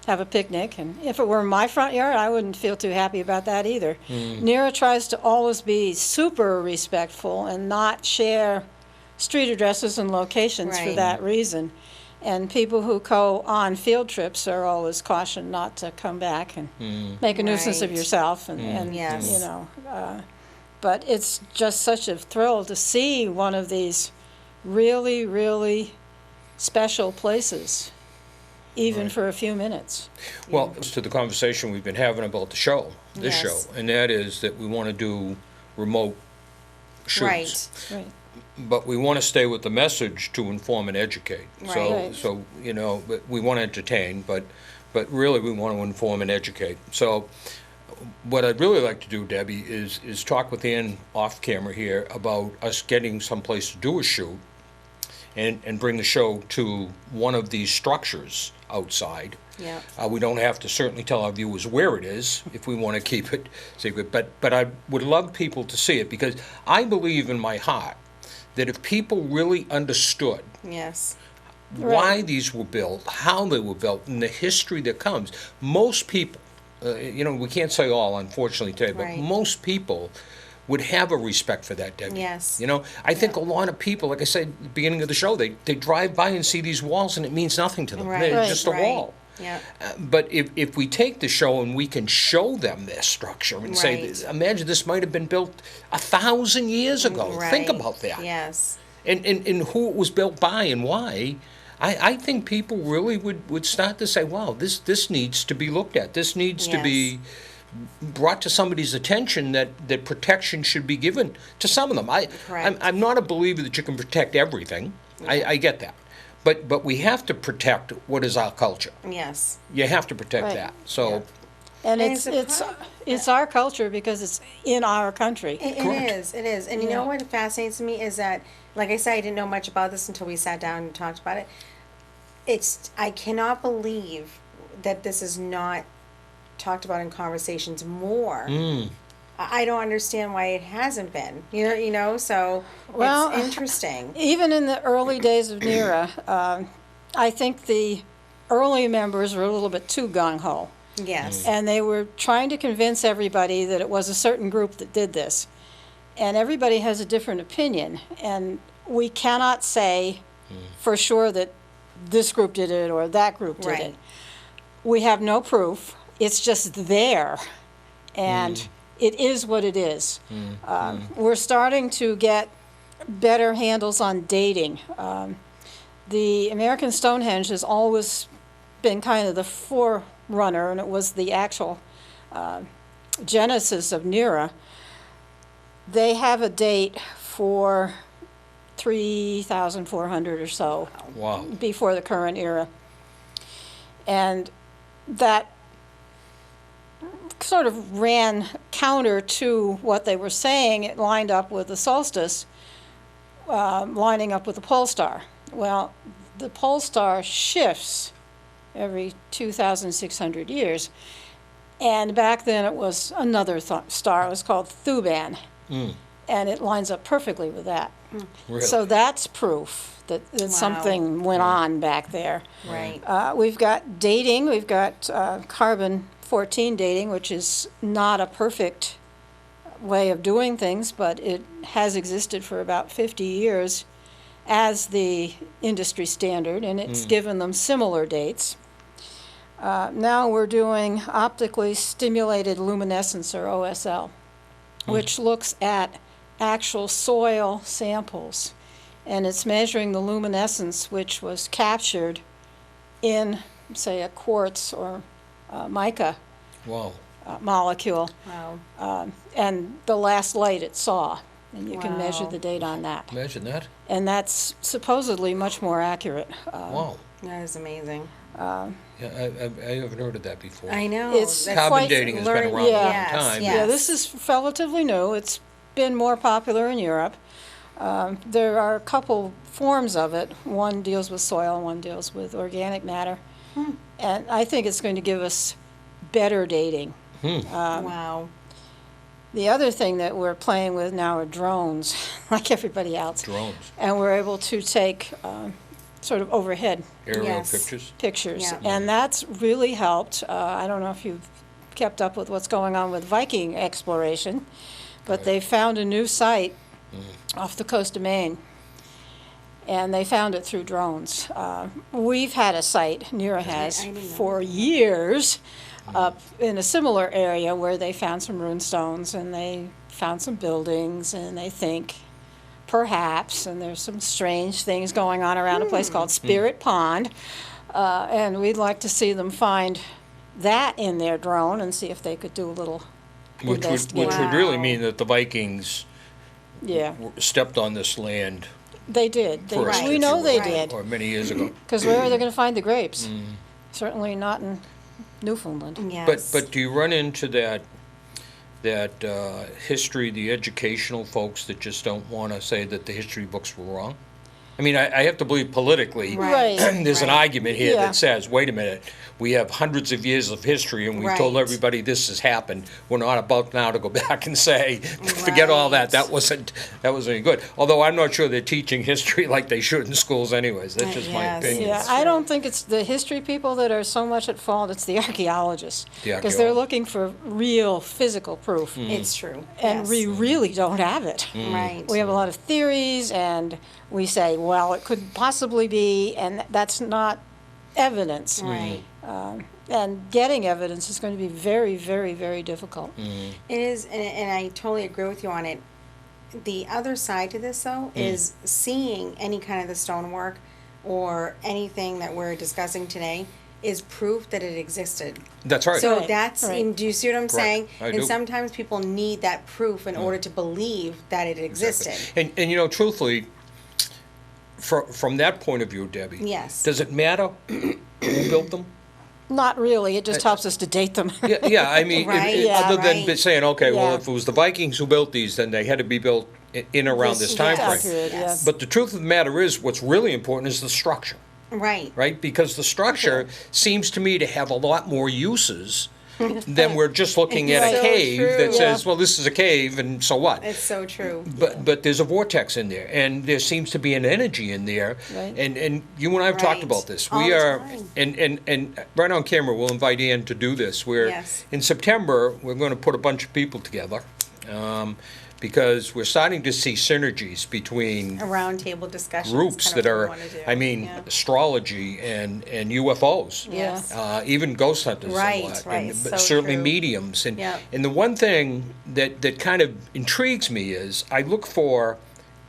have a picnic, and if it were my front yard, I wouldn't feel too happy about that either. NERA tries to always be super respectful and not share street addresses and locations for Right. that reason. And people who go on field trips are always cautioned not to come back and make a nuisance of Right. yourself, and Yes. you know. But it's just such a thrill to see one of these really, really special places, even Right. for a few minutes. Well, it's to the conversation we've been having about the show, this Yes. show, and that is that we want to do remote shoots. Right. Right. But we want to stay with the message to inform and educate. So, Right. so but we want to entertain, but really we want to inform and educate. So, what I'd really like to do, Debbie, is talk with Ann off camera here about us getting someplace to do a shoot, and bring the show to one of these structures outside. Yeah. We don't have to certainly tell our viewers where it is if we want to keep it secret, but I would love people to see it, because I believe in my heart that if people really understood Yes. why these were built, how they were built, and the history that comes, most people, we can't say all, unfortunately, today, but Right. most people would have a respect for that, Debbie. Yes. I think a lot of people, like I said at the beginning of the show, they drive by and see these walls and it means nothing to them. Right. It's just a Right. wall. Yeah. But if we take the show and we can show them this structure and say, Right. imagine this might have been built 1,000 years ago. Think Right. about that. Yes. And who it was built by and why. I think people really would start to say, wow, this needs to be looked at. This needs to be brought to somebody's attention, that protection should be given to some of them. Correct. I'm not a believer that you can protect everything. I get that. But we have to protect what is our culture. Yes. You have to protect Right. that. So, And And it's it's a it's our culture because it's in our country. Correct. It is. And you Yeah. know what fascinates me is that, like I said, I didn't know much about this until we sat down and talked about it. I cannot believe that this is not talked about in conversations more. I don't understand why it hasn't been. So Well, it's interesting. Even in the early days of NERA, I think the early members were a little bit too gung-ho. Yes. And they were trying to convince everybody that it was a certain group that did this. And everybody has a different opinion. And we cannot say for sure that this group did it or that group did Right. it. We have no proof. It's just there. And it is what it is. We're starting to get better handles on dating. The American Stonehenge has always been kind of the forerunner, and it was the actual genesis of NERA. They have a date for 3,400 or so wow. before the current era. And that sort of ran counter to what they were saying. It lined up with the solstice, lining up with the pole star. Well, the pole star shifts every 2,600 years. And back then it was another star. It was called Thuban. And it lines up perfectly with that. Really? So that's proof that something went on back there. Right. We've got dating. We've got carbon-14 dating, which is not a perfect way of doing things, but it has existed for about 50 years as the industry standard, and it's given them similar dates. Now we're doing optically stimulated luminescence, or OSL, which looks at actual soil samples, and it's measuring the luminescence which was captured in, say, a quartz or mica Wow. molecule, Wow. and the last light it saw, and you can measure Wow. the date on that. Imagine that. And that's supposedly much more accurate. Wow. That is amazing. Yeah, I haven't heard of that before. I know. It's That's Carbon quite dating has been learning- around a long yes, time. yes. Yeah, this is relatively new. It's been more popular in Europe. There are a couple forms of it. One deals with soil, one deals with organic matter. And I think it's going to give us better dating. Wow. The other thing that we're playing with now are drones, like everybody else. Drones, And we're able to take sort of overhead aerial Yes. pictures. pictures. Yeah. And that's really helped. I don't know if you've kept up with what's going on with Viking exploration, but they found a new site off the coast of Maine. And they found it through drones. We've had a site, Nira has, I didn't know for years up in a similar area where they found some rune stones and they found some buildings, and they think perhaps, and there's some strange things going on around a place called Spirit Pond, and we'd like to see them find that in their drone and see if they could do a little Which investigation. would really Wow. mean that the Vikings Yeah, stepped on this land they did. They, first. we if know you they will, did, or many years ago. because where are they going to find the grapes? Certainly not in Newfoundland. Yes. But do you run into that history, the educational folks that just don't want to say that the history books were wrong? I mean, I have to believe politically, Right. there's an Right. argument here Yeah. that says, wait a minute, we have hundreds of years of history and we've told Right. everybody this has happened. We're not about now to go back and say, forget all that, Right. that wasn't any good. Although I'm not sure they're teaching history like they should in schools anyways, that's just my Yes. opinion. Yeah, It's I true. don't think it's the history people that are so much at fault, it's the archaeologists. The Because they're archaeologists. looking for real physical proof. It's true. And Yes. we really don't have it. Right. We have a lot of theories, and we say, well, it could possibly be, and that's not evidence. Right. And getting evidence is going to be very, very, very difficult. It is, and I totally agree with you on it. The other side to this, though, is seeing any kind of the stonework or anything that we're discussing today is proof that it existed. That's right. So Right, that's, right. and do you see what I'm saying? I And do. sometimes people need that proof in order to believe that it existed. And you know, truthfully, from that point of view, Debbie. Yes. Does it matter who built them? Not really, it just helps us to date them. Yeah, I mean, Right, yeah, other than right. saying, okay, well, Yeah. if it was the Vikings who built these, then they had to be built in around this time yes. frame. Accurate, yeah. Yes. But the truth of the matter is, what's really important is the structure, Right. right? Because the structure seems to me to have a lot more uses than we're just looking at a So cave true. that says, Yeah. well, this is a cave, and so what? It's so true. But there's a vortex in there, and there seems to be an energy in there. Right. And you and I have talked Right. about this. All We the are, time. and right on camera, we'll invite Ann to do this. Where Yes. in September, we're going to put a bunch of people together, because we're starting to see synergies between A round table discussion. is groups kind that of what we are, wanna do. I mean, Yeah. astrology and UFOs. Yes. Even ghost hunters Right, somewhat, right, and so certainly true. mediums. And Yeah. and the one thing that kind of intrigues me is I look for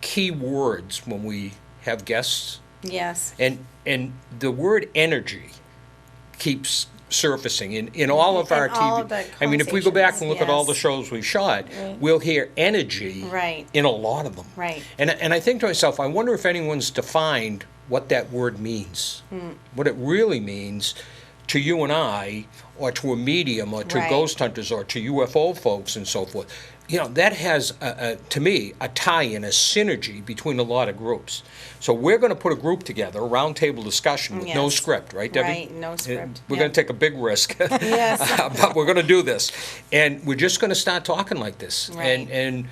key words when we have guests, Yes. and the word energy keeps surfacing in all of In our all TV. of the I mean, if we go back and look at all the conversations, shows we shot, Right. we'll hear energy Right. in a lot of them. Right. And I think to myself, I wonder if anyone's defined what that word means, what it really means to you and I, or to a medium, or to Right. ghost hunters, or to UFO folks and so forth. that has, to me, a tie-in, a synergy between a lot of groups. So we're going to put a group together, a roundtable discussion with no Yes. script, right, Debbie? Right, no script. We're Yeah. going to take a big risk. Yes. But we're going to do this. And we're just going to start talking like this. Right. And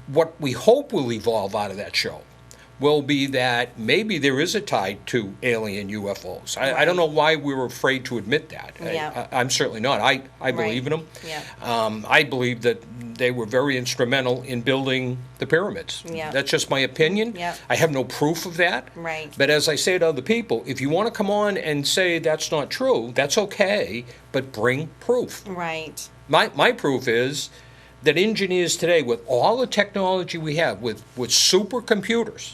what we hope will evolve out of that show will be that maybe there is a tie to alien UFOs. I don't know why we were afraid to admit that. Yeah. I'm certainly not. I believe in them. Yeah. I believe that they were very instrumental in building the pyramids. Yeah. That's just my opinion. Yeah. I have no proof of that. Right. But as I say to other people, if you want to come on and say that's not true, that's okay, but bring proof. Right. My proof is that engineers today, with all the technology we have, with supercomputers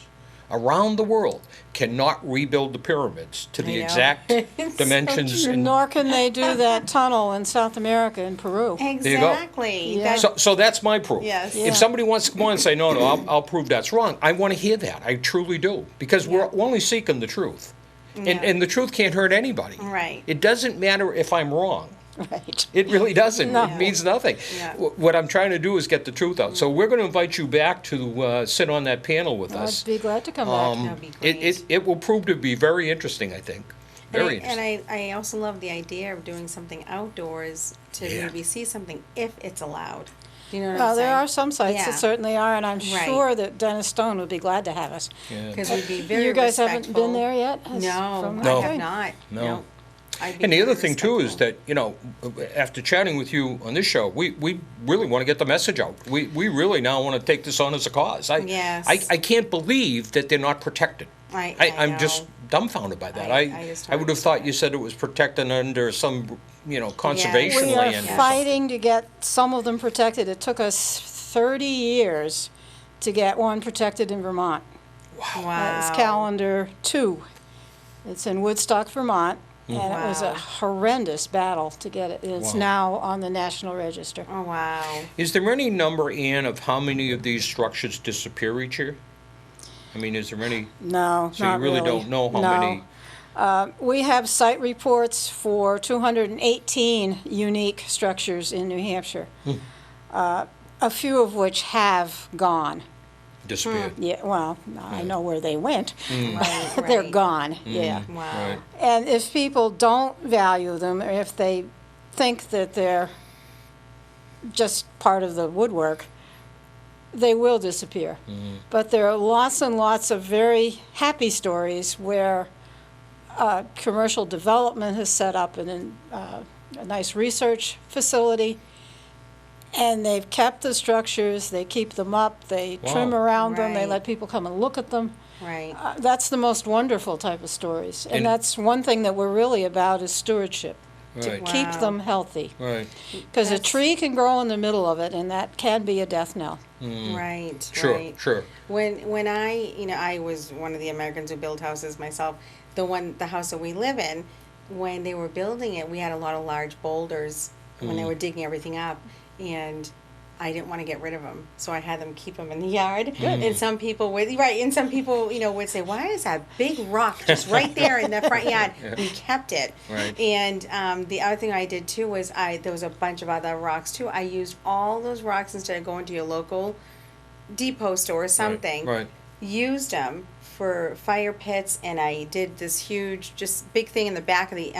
around the world, cannot rebuild the pyramids to the I know. exact dimensions. and Nor can they do that tunnel in South America and Peru. you go. Exactly. Yeah. So that's my proof. Yes. Yeah. If somebody wants to come on and say, no, I'll prove that's wrong, I want to hear that. I truly do. Because we're only seeking the truth. Yeah. And the truth can't hurt anybody. Right. It doesn't matter if I'm wrong. Right. It really doesn't. No. It means nothing. Yeah. What I'm trying to do is get the truth out. So we're going to invite you back to sit on that panel with I'd us. be glad to come back. That'd be great. It will prove to be very interesting, I think. Very And interesting. I also love the idea of doing something outdoors to Yeah. maybe see something if it's allowed. Do you know what I'm Well, saying? there are some sites Yeah. that certainly are, and I'm Right. sure that Dennis Stone would be glad to have us. Yeah. Because we'd be very You guys haven't respectful. been there yet? No, From- I No. have not. No. I'd be And the very other thing too is respectful. that, after chatting with you on this show, we really want to get the message out. We really now want to take this on as a cause. Yes. I can't believe that they're not protected. I'm know. just dumbfounded by that. I just I would have don't thought you said it was protected under some, conservation We are land. or something. fighting to get some of them protected. It took us 30 years to get one protected in Vermont. Wow. It's calendar 2. It's in Woodstock, Vermont, and it was a Wow. horrendous battle to get it. It's Wow. now on the National Register. Oh, wow. Is there any number, Ann, of how many of these structures disappear each year? I mean, is there any? No, So you not really don't know how No. many? We have site reports for 218 unique structures in New Hampshire, a few of which have gone. Disappeared. Yeah, well, I know where they went. Right, They're right. gone, yeah. Wow. Right. And if people don't value them, or if they think that they're just part of the woodwork, they will disappear. But there are lots and lots of very happy stories where commercial development has set up a nice research facility, and they've kept the structures, they keep them up, they trim Wow. around them, they Right. let people come and look at them. Right. That's the most wonderful type of stories. And- And that's one thing that we're really about is stewardship, to Right. keep Wow. them healthy. Right. Because a That's- tree can grow in the middle of it, and that can be a death knell. Right. Sure. Right. Sure. When I was one of the Americans who built houses myself. The house that we live in, when they were building it, we had a lot of large boulders when they were digging everything up, and I didn't want to get rid of them, so I had them keep them in the yard. And some people would would say, "Why is that big rock just right there in the front yard?" We kept it. Right. And the other thing I did too was there was a bunch of other rocks too. I used all those rocks instead of going to your local depot store or something. Right. Used them for fire pits, and I did this huge, just big thing in the back of the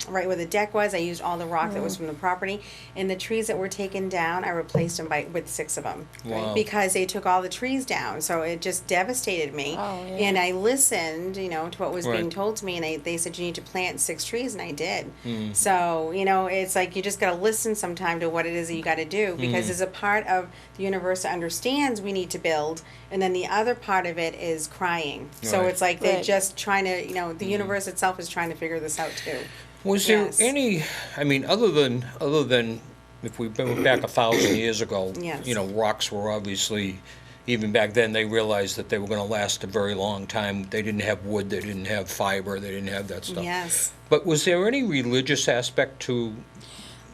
right where the deck was. I used all the rock that was from the property, and the trees that were taken down, I replaced them with 6 of them. Wow. Because they took all the trees down, so it just devastated me. Oh, yeah. And I listened, to what was being Right. told to me, and they said you need to plant 6 trees, and I did. Mm. So it's like you just got to listen sometime to what it is that you got to do, because there's a part of the universe that understands we need to build, and then the other part of it is crying. So Right. it's like they're Right. just trying to, the universe itself is trying to figure this out too. Was Yes. there any? I mean, other than if we went back 1,000 years ago, Yes. rocks were obviously. Even back then, they realized that they were going to last a very long time. They didn't have wood, they didn't have fiber, they didn't have that stuff. Yes. But was there any religious aspect to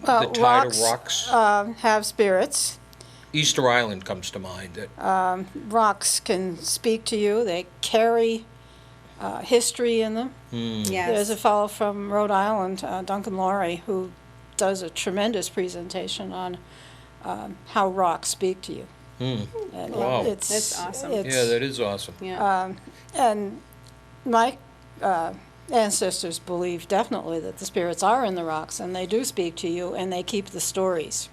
Well, the tide of rocks? Have spirits. Easter Island comes to mind. That Rocks can speak to you. They carry history in them. Yes. There's a fellow from Rhode Island, Duncan Laurie, who does a tremendous presentation on how rocks speak to you. And Wow. That's awesome. Yeah, that is awesome. Yeah. And my ancestors believed definitely that the spirits are in the rocks, and they do speak to you, and they keep the stories.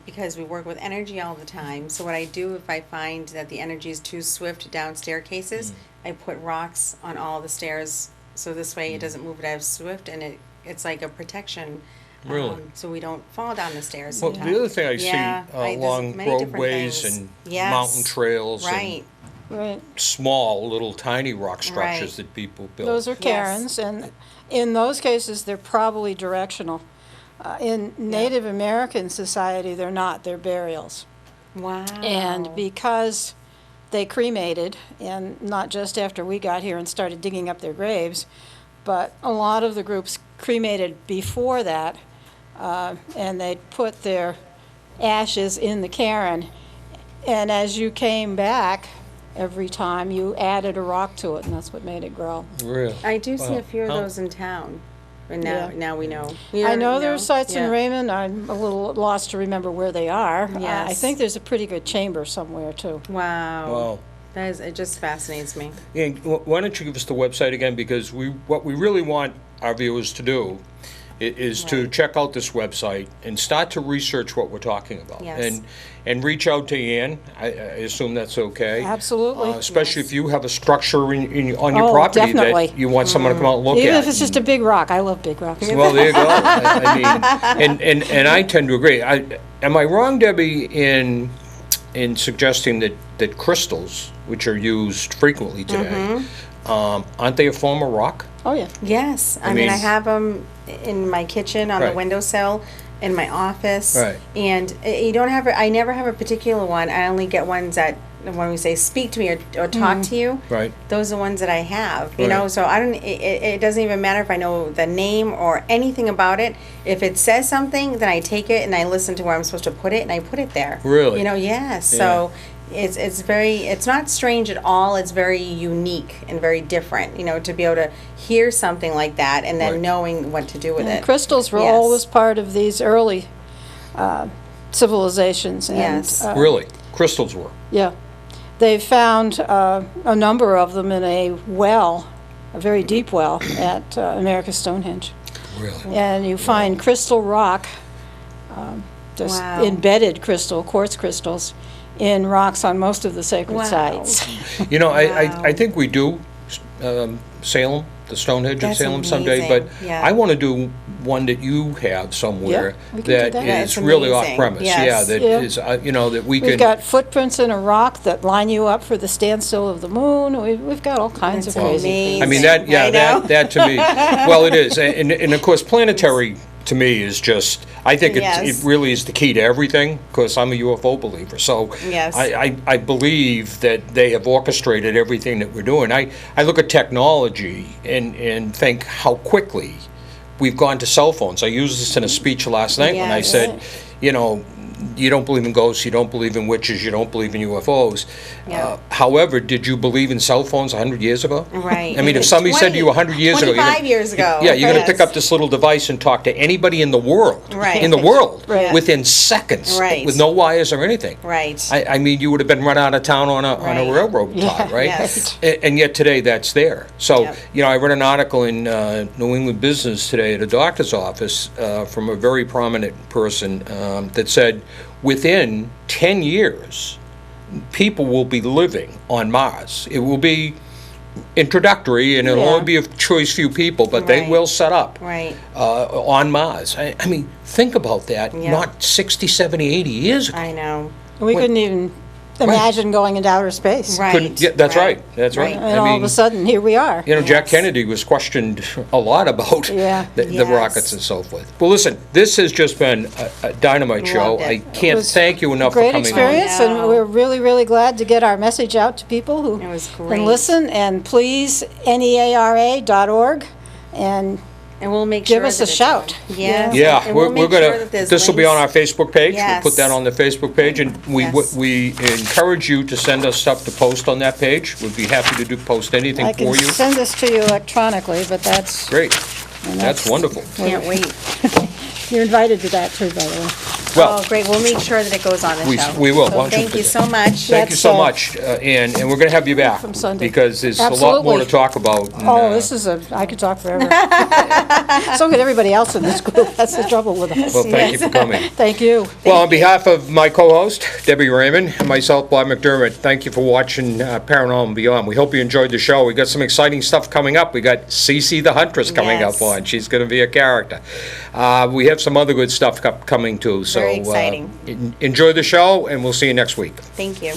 Because we work with energy all the time, so what I do if I find that the energy is too swift down staircases, I put rocks on all the stairs, so this way it doesn't move it as swift, and it's like a protection. Really? So we don't fall down the stairs Well, sometimes. the other thing I Yeah, see there's along many different roadways things. and Yes. mountain trails Right, Right. and small little tiny rock structures Right. that people build. Those are cairns, and in those cases, they're probably directional. In Native American society, they're not, they're burials. wow. And because they cremated, and not just after we got here and started digging up their graves, but a lot of the groups cremated before that, and they'd put their ashes in the cairn. And as you came back, every time you added a rock to it, and that's what made it grow. Really? I do see Wow. a few of How- those in town, and Yeah. now we know. I know there are sites Yeah. in Raymond. I'm a little lost to remember where they are. I Yes. think there's a pretty good chamber somewhere, too. Wow. Wow. That is, it just fascinates me. And why don't you give us the website again, because what we really want our viewers to do is to Right. check out this website and start to research what we're talking about. Yes. And reach out to Ann, I assume that's okay. Absolutely. Especially Yes. if you have a structure on your Oh, property definitely. that you want someone to come out and look at. Even if it's just a big rock. I love big rocks. Well, there you go. I mean, and I tend to agree. Am I wrong, Debbie, in suggesting that crystals, which are used frequently today, Mm-hmm. aren't they a form of rock? Oh, yeah. Yes, I I mean, I mean- have them in my kitchen, on the Right. windowsill, in my office. Right. And you don't have, I never have a particular one. I only get ones that, when we say speak to me or talk to you. Right. Those are the ones that I have, you know, Right. so I don't, it doesn't even matter if I know the name or anything about it. If it says something, then I take it and I listen to where I'm supposed to put it and I put it there. Really? You know, yes, so it's not strange at all, it's very unique and very different, you know, to be able to hear something like that and then Right. knowing what to do with And it. crystals were Yes. always part of these early civilizations. And, Yes. Really? Crystals were. Yeah. They found a number of them in a well, a very deep well at America's Stonehenge. Really? And you find crystal rock, just Wow. embedded quartz crystals, in rocks on most of the sacred Wow. sites. You know, Wow. I think we do Salem, the Stonehenge of That's Salem someday, but amazing. Yeah. I want to do one that you have somewhere we can do that that. is That's really amazing. off premise. Yes. Yeah, that Yeah. is, you know, that we We've can. got footprints in a rock that line you up for the standstill of the moon. We've got all kinds That's of crazy things. I mean, amazing. that, yeah, I know. that to me, well, it is. And of course, planetary to me is just, I think it Yes. really is the key to everything, because I'm a UFO believer. So Yes. I believe that they have orchestrated everything that we're doing. I look at technology and think how quickly we've gone to cell phones. I used this in a speech last night when I Yes. said, you know, you don't believe in ghosts, you don't believe in witches, you don't believe in UFOs. Yeah. However, did you believe in cell phones 100 years ago? Right. I mean, if somebody said to you 100 years ago, 25 years ago. yeah, you're going to Yes. pick up this little device and talk to anybody in the world, Right. in the world, Right. within seconds, Right. with no wires or anything. Right. I mean, you would have been run out of town on a Right. railroad tie, right? Yes. And yet today, that's there. So, Yep. you know, I read an article in New England Business today at a doctor's office from a very prominent person that said within 10 years, people will be living on Mars. It will be introductory, and it'll Yeah. only be a choice few people, but they Right. will set up Right. on Mars. I mean, think about that, Yeah. not 60, 70, 80 years ago. I know. We couldn't even imagine going into outer space. Right. Couldn't- yeah, that's right, that's right. Right. And all of a sudden, here we are. You know, Jack Yes. Kennedy was questioned a lot about Yeah. the Yes. rockets and so forth. Well, listen, this has just been a dynamite show. Loved it. I can't was thank you enough for Great coming on. experience, I and know. we're really, really glad to get our message out to people who It was great. can listen. And please, neara.org, and And we'll make Give sure us that a it's shout. on. Yes. Yeah, and we're we'll make gonna, sure that there's this will be on our links. Facebook page. We'll put that Yes. on the Facebook page, and Yes. we encourage you to send us stuff to post on that page. We'd be happy to post anything I can for you. send this to you electronically, but that's Great, that's wonderful. Can't wait. You're invited to that too, by the way. Well, Oh, great, we'll make sure that it goes on the We- show. we will. So Why don't you thank put you that- so much. thank you That's, so much, and we're going to have you back. From Sunday. Because there's a lot more to Absolutely. talk about. and, Oh, this is I could talk forever. So could everybody else in this group. That's the trouble with us. Well, thank you for coming. Thank you. Well, on behalf of my co-host, Debbie Raymond, and myself, Bob McDermott, thank you for watching Paranormal and Beyond. We hope you enjoyed the show. We got some exciting stuff coming up. We got Cece the Huntress coming Yes. up on. She's going to be a character. We have some other good stuff coming too. So Very exciting. enjoy the show, and we'll see you next week. Thank you.